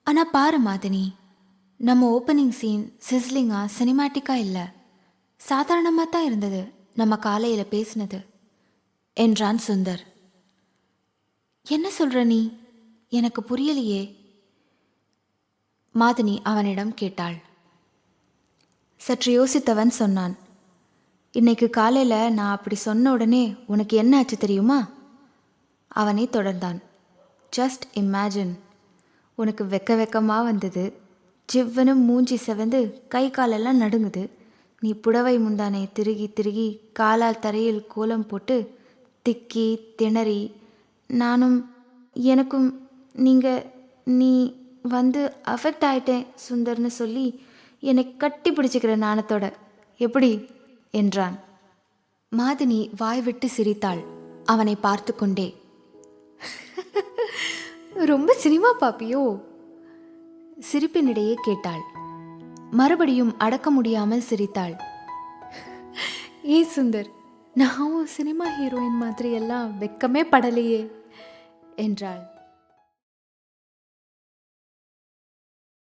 ஆனால் பாரு மாதினி, நம்ம ஓப்பனிங் சீன் சிஸ்லிங்காக சினிமேட்டிக்காக இல்லை, சாதாரணமாக தான் இருந்தது நம்ம காலையில் பேசினது என்றான் சுந்தர். என்ன சொல்கிற நீ? எனக்கு புரியலையே. மாதினி அவனிடம் கேட்டாள். சற்று யோசித்தவன் சொன்னான். இன்னைக்கு காலையில் நான் அப்படி சொன்ன உடனே உனக்கு என்ன ஆச்சு தெரியுமா? அவனே தொடர்ந்தான். ஜஸ்ட் இமேஜின், உனக்கு வெக்கமாக வந்தது, ஜிவ்வனு மூஞ்சி செவந்து கை காலெல்லாம் நடுங்குது. நீ புடவை முந்தானை திருகி திருகி காலால் தரையில் கோலம் போட்டு திக்கி திணறி நானும் எனக்கும் நீ வந்து அஃபெக்ட் ஆயிட்டேன் சுந்தர்னு சொல்லி என்னை கட்டி பிடிச்சிக்கிற நாணத்தோட எப்படி என்றான். மாதினி வாய் விட்டு சிரித்தாள் அவனை பார்த்து கொண்டே. ரொம்ப சினிமா பாப்பியோ? சிரிப்பினிடையே கேட்டாள். மறுபடியும் அடக்க முடியாமல் சிரித்தாள். ஏ சுந்தர், நான் சினிமா ஹீரோயின் மாதிரி எல்லாம் வெக்கமே படலையே என்றாள்.